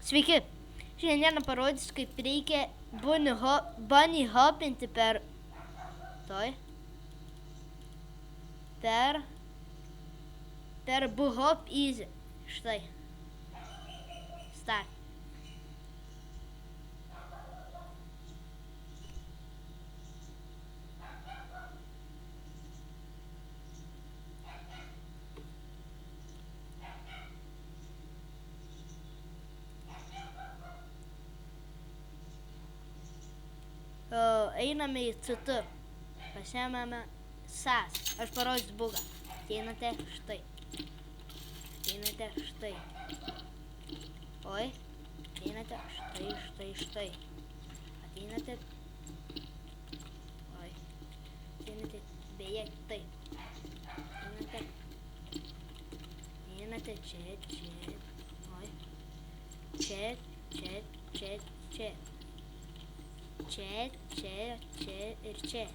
Sveiki, šiandien parodysiu, kaip reikia bunny hopinti per Hop Easy. Štai. Start. Einame į CT, pasiemame SAS, aš parodysiu bugą, ateinate štai, oi, ateinate štai, ateinate, oi, ateinate beje taip, ateinate čia, oi, čia, ir čia.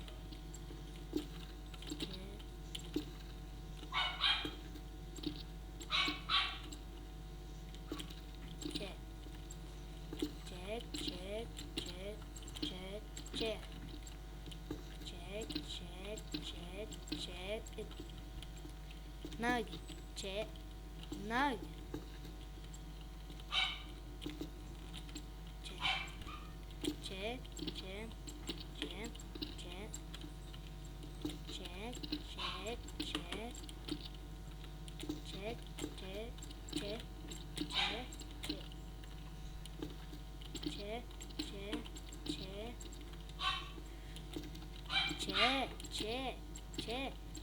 Nagi, čia, nagi.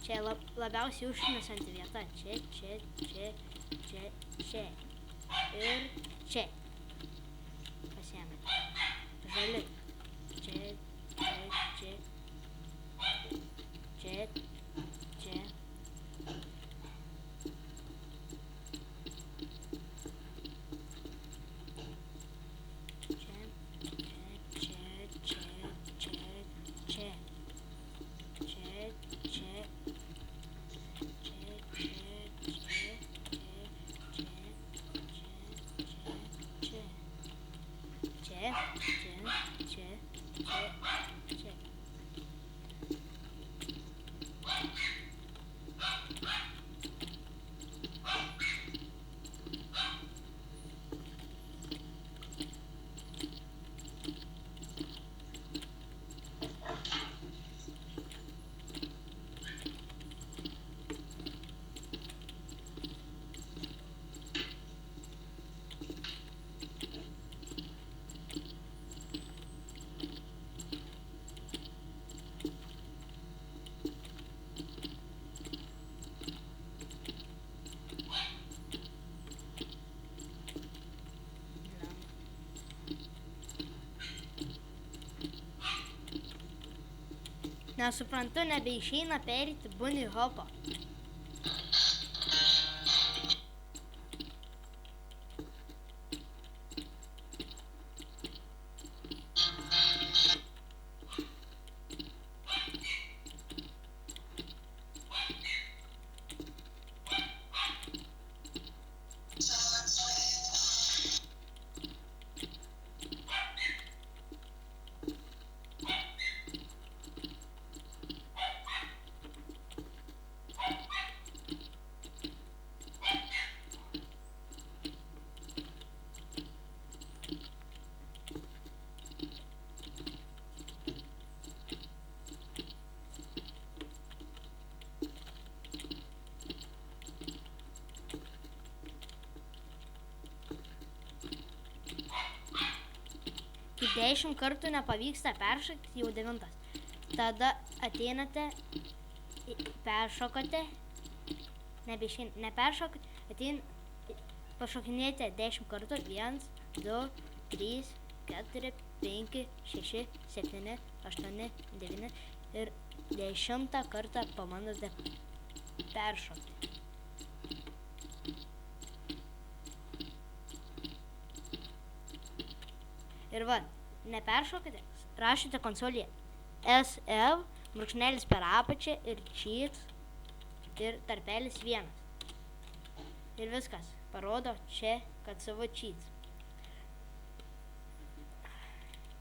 Čia labiausiai užknisanti vieta. Čia. Ir čia. Pasiėmėte. Žali. Čia. Nesuprantu, nebeišeina pereiti bunny hopą. Kai 10 kartų nepavyksta peršokti, jau 9. Tada ateinate, peršokote, neperšokate, pašokinėte 10 kartų, 1, 2, 3, 4, 5, 6, 7, 8, 9 ir 10 kartą pabandote peršokti. Ir va, neperšokite, rašite konsolėje SF, brūkšnelis per apačią ir cheats ir tarpelis 1. Ir viskas, parodo čia, kad savo cheats.